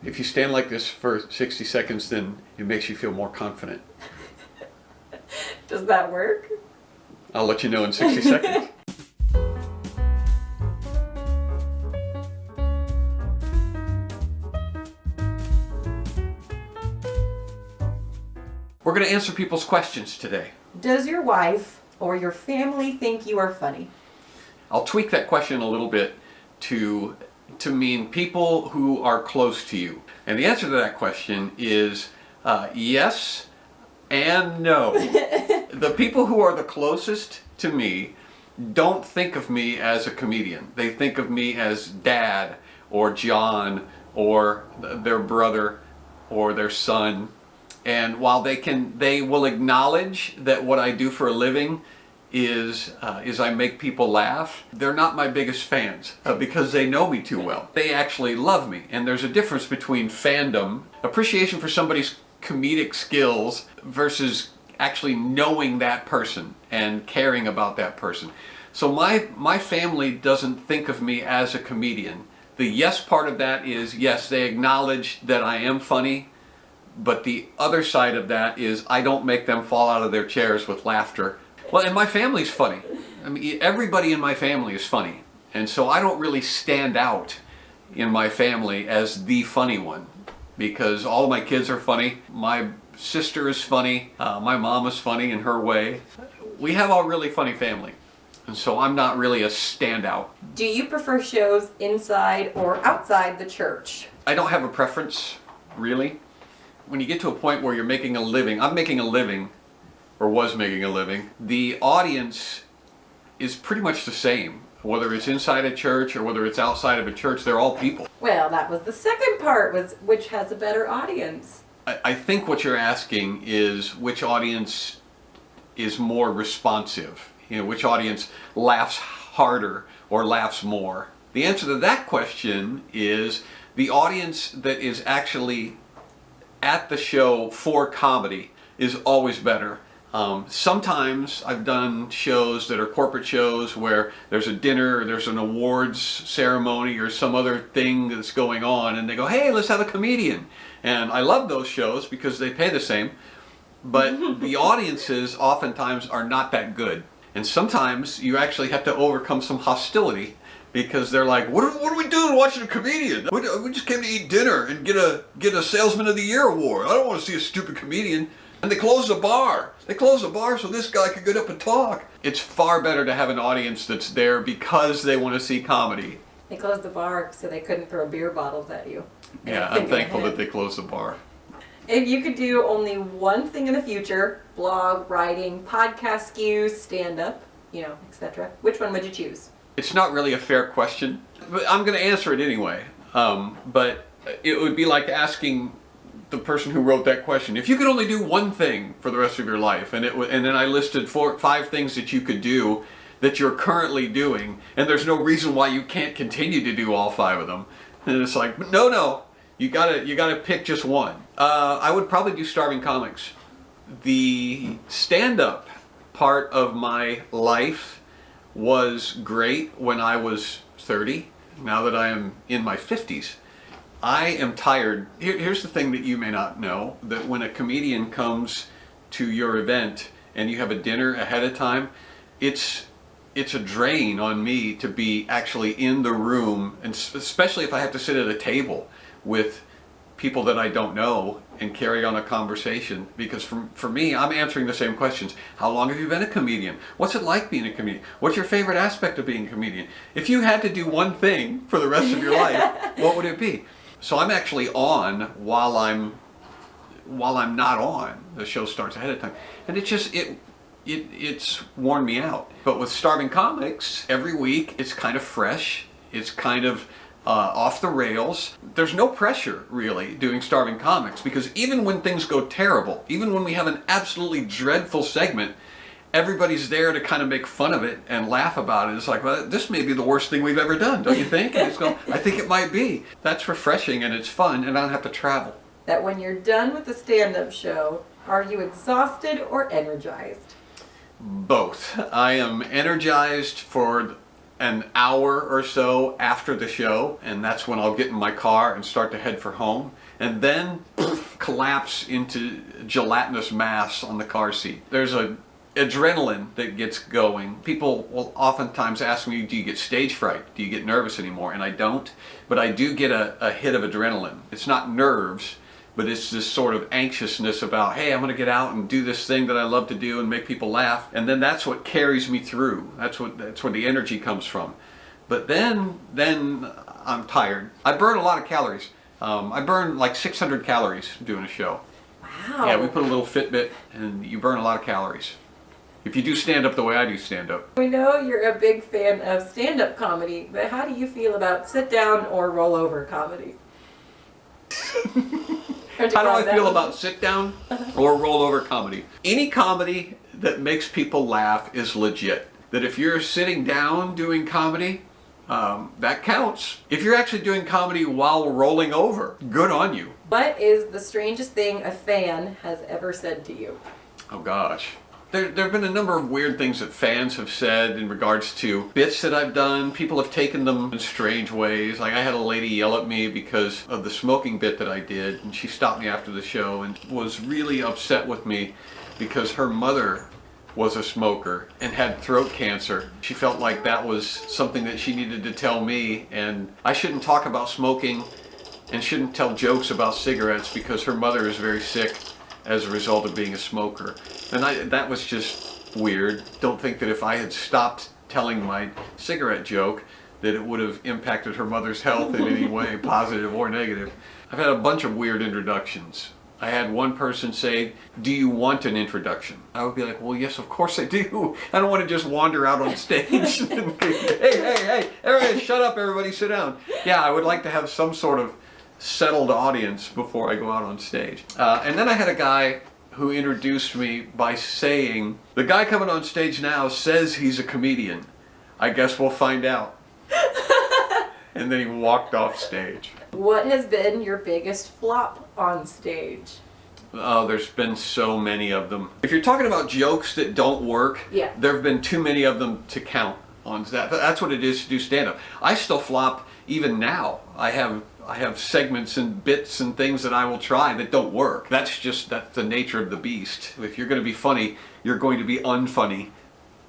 If you stand like this for 60 seconds, then it makes you feel more confident. Does that work? I'll let you know in 60 seconds. We're going to answer people's questions today. Does your wife or your family think you are funny? I'll tweak that question a little bit to mean people who are close to you. And the answer to that question is yes and no. The people who are the closest to me don't think of me as a comedian. They think of me as Dad or John or their brother or their son. And while they will acknowledge that what I do for a living is I make people laugh, they're not my biggest fans because they know me too well. They actually love me. And there's a difference between fandom, appreciation for somebody's comedic skills, versus actually knowing that person and caring about that person. So my family doesn't think of me as a comedian. The yes part of that is, yes, they acknowledge that I am funny, but the other side of that is I don't make them fall out of their chairs with laughter. Well, and my family's funny. I mean, everybody in my family is funny. And so I don't really stand out in my family as the funny one, because all of my kids are funny. My sister is funny. My mom is funny in her way. We have a really funny family. And so I'm not really a standout. Do you prefer shows inside or outside the church? I don't have a preference, really. When you get to a point where you're making a living, I'm making a living, or was making a living, the audience is pretty much the same. Whether it's inside a church or whether it's outside of a church, they're all people. Well, that was the second part, was which has a better audience. I think what you're asking is which audience is more responsive. You know, which audience laughs harder or laughs more. The answer to that question is the audience that is actually at the show for comedy is always better. Sometimes I've done shows that are corporate shows where there's a dinner or there's an awards ceremony or some other thing that's going on, and they go, hey, let's have a comedian. And I love those shows because they pay the same, but the audiences oftentimes are not that good. And sometimes you actually have to overcome some hostility because they're like, what are we doing watching a comedian? We just came to eat dinner and get a Salesman of the Year award. I don't want to see a stupid comedian. And they closed the bar. They closed the bar so this guy could get up and talk. It's far better to have an audience that's there because they want to see comedy. They closed the bar so they couldn't throw beer bottles at you. Yeah, I'm thankful that they closed the bar. If you could do only one thing in the future, blog, writing, podcast skews, stand-up, etc., which one would you choose? It's not really a fair question, but I'm going to answer it anyway. But it would be like asking the person who wrote that question, if you could only do one thing for the rest of your life, and then I listed 5 things that you could do that you're currently doing, and there's no reason why you can't continue to do all 5 of them. And it's like, no, you gotta pick just one. I would probably do starving comics. The stand-up part of my life was great when I was 30. Now that I am in my 50s, I am tired. Here's the thing that you may not know, that when a comedian comes to your event and you have a dinner ahead of time, it's a drain on me to be actually in the room, and especially if I have to sit at a table with people that I don't know and carry on a conversation, because for me, I'm answering the same questions. How long have you been a comedian? What's it like being a comedian? What's your favorite aspect of being a comedian? If you had to do one thing for the rest of your life, what would it be? So I'm actually on while I'm not on. The show starts ahead of time, and it's worn me out. But with starving comics, every week it's kind of fresh. It's kind of off the rails. There's no pressure really doing starving comics, because even when things go terrible, even when we have an absolutely dreadful segment, everybody's there to kind of make fun of it and laugh about it. It's like, well, this may be the worst thing we've ever done, don't you think? And it's going, I think it might be. That's refreshing and it's fun, and I don't have to travel. That when you're done with the stand-up show, are you exhausted or energized? Both. I am energized for an hour or so after the show, and that's when I'll get in my car and start to head for home, and then collapse into gelatinous mass on the car seat. There's a adrenaline that gets going. People will oftentimes ask me, do you get stage fright? Do you get nervous anymore? And I don't, but I do get a hit of adrenaline. It's not nerves, but it's this sort of anxiousness about, hey, I'm going to get out and do this thing that I love to do and make people laugh. And then that's what carries me through. That's where the energy comes from. But then I'm tired. I burn a lot of calories. I burn like 600 calories doing a show. Wow. Yeah, we put a little Fitbit and you burn a lot of calories. If you do stand-up the way I do stand-up. We know you're a big fan of stand-up comedy, but how do you feel about sit-down or roll-over comedy? How do I feel about sit-down or roll-over comedy? Any comedy that makes people laugh is legit. That if you're sitting down doing comedy, that counts. If you're actually doing comedy while rolling over, good on you. What is the strangest thing a fan has ever said to you? Oh gosh. There have been a number of weird things that fans have said in regards to bits that I've done. People have taken them in strange ways. Like I had a lady yell at me because of the smoking bit that I did, and she stopped me after the show and was really upset with me because her mother was a smoker and had throat cancer. She felt like that was something that she needed to tell me, and I shouldn't talk about smoking and shouldn't tell jokes about cigarettes because her mother is very sick as a result of being a smoker. And that was just weird. Don't think that if I had stopped telling my cigarette joke that it would have impacted her mother's health in any way, positive or negative. I've had a bunch of weird introductions. I had one person say, do you want an introduction? I would be like, well, yes, of course I do. I don't want to just wander out on stage and hey, everybody, shut up, everybody, sit down. Yeah, I would like to have some sort of settled audience before I go out on stage. And then I had a guy who introduced me by saying, the guy coming on stage now says he's a comedian. I guess we'll find out. And then he walked off stage. What has been your biggest flop on stage? Oh, there's been so many of them. If you're talking about jokes that don't work, yeah, there have been too many of them to count on that. That's what it is to do stand-up. I still flop even now. I have segments and bits and things that I will try that don't work. That's the nature of the beast. If you're going to be funny, you're going to be unfunny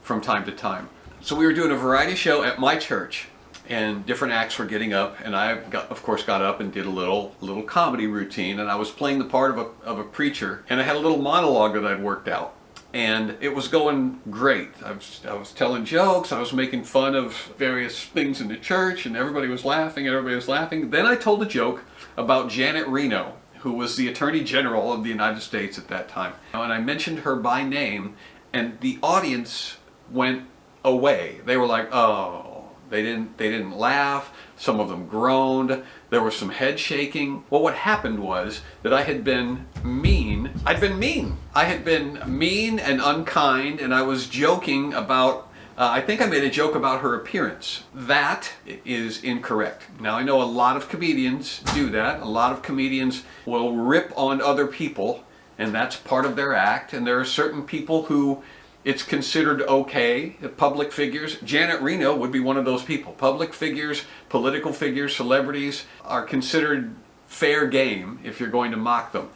from time to time. So we were doing a variety show at my church, and different acts were getting up, and I of course got up and did a little comedy routine, and I was playing the part of a preacher, and I had a little monologue that I'd worked out. And it was going great. I was telling jokes, I was making fun of various things in the church, and everybody was laughing. Then I told a joke about Janet Reno, who was the Attorney General of the United States at that time. And I mentioned her by name, and the audience went away. They were like, oh. They didn't laugh. Some of them groaned. There was some head shaking. Well, what happened was that I had been mean. I had been mean and unkind, and I was joking about, I think I made a joke about her appearance. That is incorrect. Now, I know a lot of comedians do that. A lot of comedians will rip on other people, and that's part of their act. And there are certain people who it's considered okay, public figures. Janet Reno would be one of those people. Public figures, political figures, celebrities are considered fair game if you're going to mock them.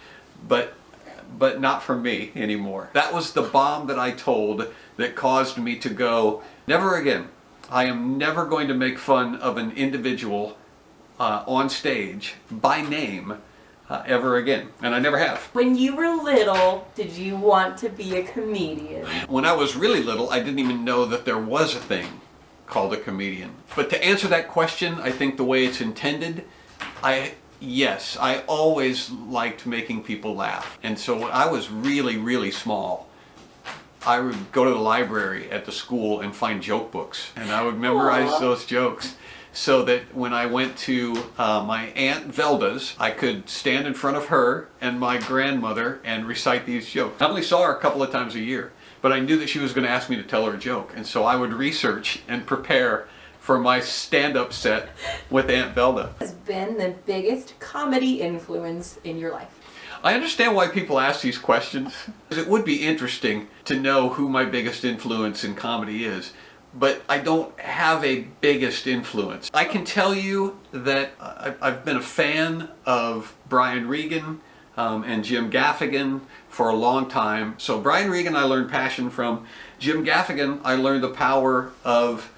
But not for me anymore. That was the bomb that I told that caused me to go, never again. I am never going to make fun of an individual on stage by name ever again, and I never have. When you were little, did you want to be a comedian? When I was really little, I didn't even know that there was a thing called a comedian. But to answer that question, I think the way it's intended, yes, I always liked making people laugh. And so when I was really, really small, I would go to the library at the school and find joke books, and I would memorize those jokes, so that when I went to my Aunt Velda's, I could stand in front of her and my grandmother and recite these jokes. I only saw her a couple of times a year, but I knew that she was going to ask me to tell her a joke, and so I would research and prepare for my stand-up set with Aunt Velda. What has been the biggest comedy influence in your life? I understand why people ask these questions. It would be interesting to know who my biggest influence in comedy is, but I don't have a biggest influence. I can tell you that I've been a fan of Brian Regan and Jim Gaffigan for a long time. So Brian Regan I learned passion from. Jim Gaffigan I learned the power of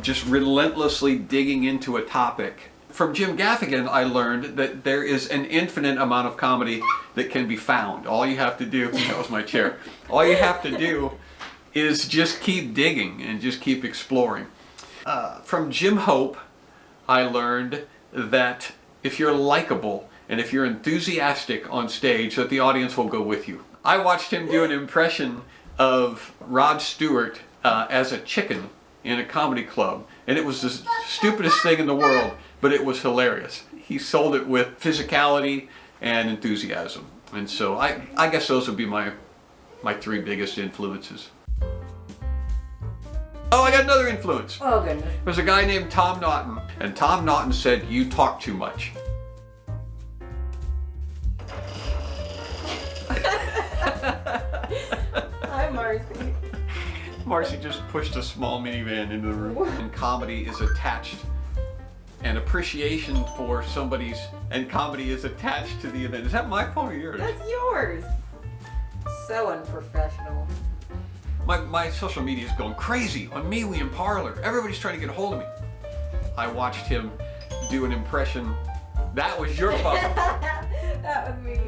just relentlessly digging into a topic. From Jim Gaffigan I learned that there is an infinite amount of comedy that can be found. All you have to do, that was my chair, all you have to do is just keep digging and just keep exploring. From Jim Hope, I learned that if you're likable and if you're enthusiastic on stage, that the audience will go with you. I watched him do an impression of Rod Stewart as a chicken in a comedy club, and it was the stupidest thing in the world, but it was hilarious. He sold it with physicality and enthusiasm. And so I guess those would be my three biggest influences. Oh, I got another influence. Oh, goodness. There's a guy named Tom Naughton, and Tom Naughton said, "You talk too much." Hi, Marcy. Marcy just pushed a small minivan into the room. And comedy is attached, and appreciation for somebody's, and comedy is attached to the event. Is that my phone or yours? That's yours. So unprofessional. My social media is going crazy on MeWe and Parlor. Everybody's trying to get a hold of me. I watched him do an impression. That was your phone. That was me.